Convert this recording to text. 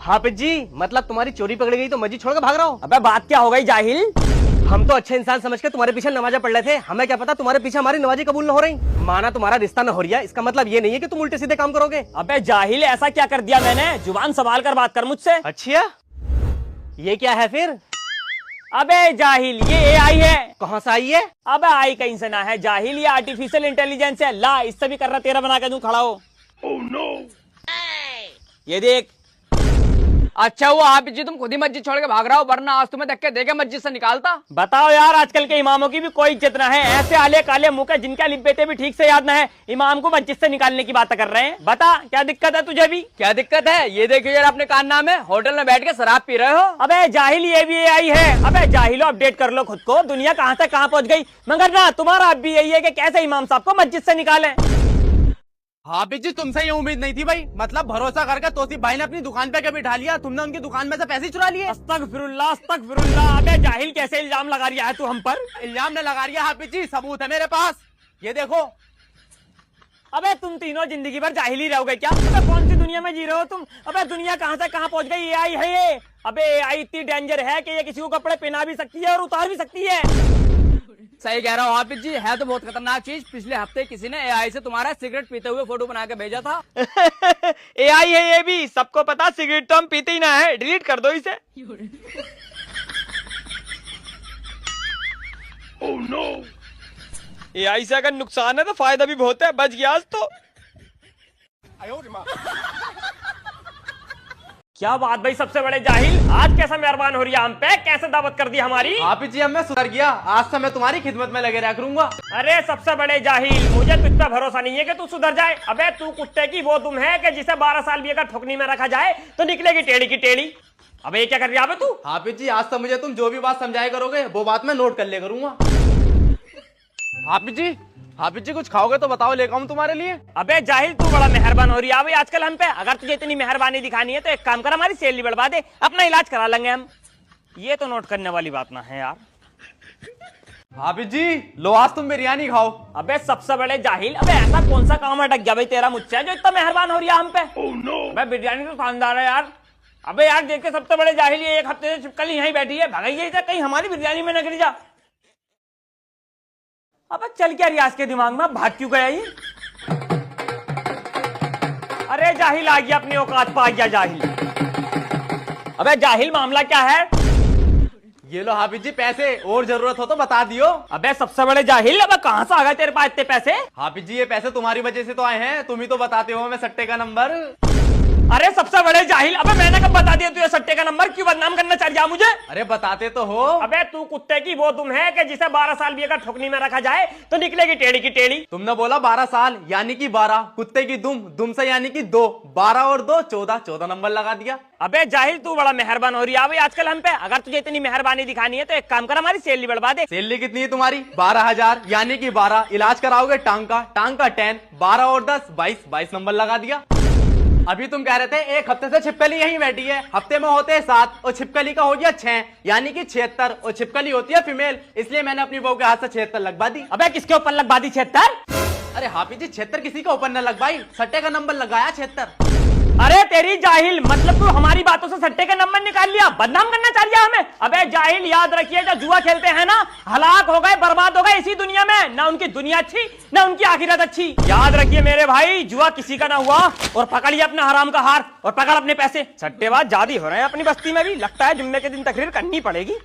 हाफिज जी, मतलब तुम्हारी चोरी पकड़ी गई तो मस्जिद छोड़ के भाग रहा हो? अबे बात क्या हो गई जाहिल। हम तो अच्छे इंसान समझ के तुम्हारे पीछे नमाज़ें पढ़ रहे थे, हमें क्या पता तुम्हारे पीछे हमारी नमाज़ें कबूल न हो रही। माना तुम्हारा रिश्ता न हो रहा, इसका मतलब ये नहीं है कि तुम उल्टे सीधे काम करोगे। अबे जाहिल, ऐसा क्या कर दिया मैंने? जुबान संभाल कर बात कर मुझसे। अच्छा, ये क्या है फिर? अबे जाहिल, ये एआई है। कहाँ से आई है? अबे आई कहीं से ना है जाहिल, ये आर्टिफिशियल इंटेलिजेंस है। ला, इससे भी कर रहा तेरा बना के दूं, खड़ा हो। Oh no! ये देख। अच्छा हुआ आप जी तुम खुद ही मस्जिद छोड़ के भाग रहा हो, वरना आज तुम्हें धक्के देके मस्जिद से निकालता। बताओ यार, आजकल के इमामों की भी कोई इज्जत ना है। ऐसे आले काले मुंह के जिनके लिब्बेते भी ठीक से याद ना है, इमाम को मस्जिद से निकालने की बात कर रहे हैं। बता क्या दिक्कत है तुझे भी? क्या दिक्कत है? ये देखिए यार, अपने कारनामे में होटल में बैठ के शराब पी रहे हो। अबे जाहिल, ये भी एआई है। अबे जाहिलो, अपडेट कर लो खुद को, दुनिया कहाँ से कहाँ पहुंच गई। मगर ना, तुम्हारा अब भी यही है कि कैसे इमाम साहब को मस्जिद से निकालें। हाफिज जी, तुमसे ये उम्मीद नहीं थी भाई। मतलब भरोसा करके तौसीफ भाई ने अपनी दुकान पे क्या बिठा लिया, तुमने उनकी दुकान में से पैसे चुरा लिए। अस्तगफिरुल्लाह, अस्तगफिरुल्लाह। अबे जाहिल, कैसे इल्जाम लगा रहा है तू हम पर? इल्जाम ने लगा रिया हाफिज जी, सबूत है मेरे पास, ये देखो। अबे तुम तीनों जिंदगी भर जाहिल ही रहोगे क्या? अबे कौन सी दुनिया में जी रहे हो तुम? अबे दुनिया कहाँ से कहाँ पहुंच गई। एआई है ये। अबे एआई इतनी डेंजर है कि ये किसी को कपड़े पहना भी सकती है और उतार भी सकती है। सही कह रहा हूँ हाफिज जी, है तो बहुत खतरनाक चीज। पिछले हफ्ते किसी ने एआई से तुम्हारा सिगरेट पीते हुए फोटो बना के भेजा था। एआई है ये भी, सबको पता सिगरेट तो हम पीते ही ना है। डिलीट कर दो इसे। Oh no! एआई से अगर नुकसान है तो फायदा भी बहुत है। बच गया आज तो। क्या बात भाई, सबसे बड़े जाहिल, आज कैसा मेहरबान हो रही है हम पे, कैसे दावत कर दी हमारी। हाफिज जी, अब मैं सुधर गया, आज से मैं तुम्हारी खिदमत में लगे रहा करूंगा। अरे सबसे बड़े जाहिल, मुझे तुझ पे भरोसा नहीं है कि तू सुधर जाए। अबे तू कुत्ते की वो तुम है कि जिसे 12 साल भी अगर ठुकनी में रखा जाए तो निकलेगी टेढ़ी की टेढ़ी। अबे ये क्या कर रही है तू? हाफिज जी, आज से मुझे तुम जो भी बात समझाया करोगे वो बात मैं नोट कर लिया करूंगा। हाफिज जी कुछ खाओगे तो बताओ, लेकर आऊं तुम्हारे लिए। अबे जाहिल, तू बड़ा मेहरबान हो रही है भाई आजकल हम पे। अगर तुझे इतनी मेहरबानी दिखानी है तो एक काम कर, हमारी सैलरी बढ़वा दे, अपना इलाज करा लेंगे हम। ये तो नोट करने वाली बात ना है यार। हाफिज जी, लो आज तुम बिरयानी खाओ। अबे सबसे बड़े जाहिल, अबे ऐसा कौन सा काम अटक गया भाई तेरा मुझसे जो इतना मेहरबान हो रही है हम पे? Oh no! अबे बिरयानी तो शानदार है यार। अबे यार देख के सबसे बड़े जाहिल, ये एक हफ्ते से छिपकली यहीं बैठी है, भगाइए इसे, कहीं हमारी बिरयानी में न गिर जा। अबे चल क्या रियाज के दिमाग में, भाग क्यों गया ये? अरे जाहिल आ गया, अपनी औकात पा गया जाहिल। अबे जाहिल, मामला क्या है? ये लो हाफिज जी पैसे, और जरूरत हो तो बता दियो। अबे सबसे बड़े जाहिल, अबे कहां से आ गए तेरे पास इतने पैसे? हाफिज जी, ये पैसे तुम्हारी वजह से तो आए हैं, तुम ही तो बताते हो मैं सट्टे का नंबर। अरे सबसे बड़े जाहिल, अबे मैंने कब बता दिया तुझे सट्टे का नंबर? क्यों बदनाम करना चाह रहा मुझे? अरे बताते तो हो। अबे तू कुत्ते की वो तुम है कि जिसे 12 साल भी अगर ठुकनी में रखा जाए तो निकलेगी टेढ़ी की टेढ़ी। तुमने बोला 12 साल यानी कि 12, कुत्ते की दुम, दुम से यानी कि 2, 12 और 2 14, 14 नंबर लगा दिया। अबे जाहिल, तू बड़ा मेहरबान हो रही है भाई आजकल हम पे। अगर तुझे इतनी मेहरबानी दिखानी है तो एक काम कर, हमारी सैलरी बढ़वा दे। सैलरी कितनी है तुम्हारी? 12,000 यानी कि 12, इलाज कराओगे टांग का 10, 12 और 10 22 नंबर लगा दिया। अभी तुम कह रहे थे एक हफ्ते से छिपकली यहीं बैठी है, हफ्ते में होते हैं 7 और छिपकली का हो गया 6 यानी कि 76, और छिपकली होती है फीमेल, इसलिए मैंने अपनी बहू के हाथ से 76 लगवा दी। अबे किसके ऊपर लगवा दी 76? अरे हाफिज जी, 76 किसी का ऊपर न लगवाई, सट्टे का नंबर लगाया 76। अरे तेरी जाहिल, मतलब तू हमारी बातों से सट्टे का नंबर निकाल लिया, बदनाम करना चाह रहा हमें? अबे जाहिल, याद रखिए जो जुआ खेलते हैं ना, हलाक हो गए, बर्बाद हो गए इसी दुनिया में। ना उनकी दुनिया अच्छी, ना उनकी आखिरत अच्छी। याद रखिए मेरे भाई, जुआ किसी का ना हुआ। और पकड़िए अपना हराम का हार और पकड़ अपने पैसे। सट्टेबाज ज्यादा हो रहे हैं अपनी बस्ती में भी, लगता है जुम्मे के दिन तकरीर करनी पड़ेगी।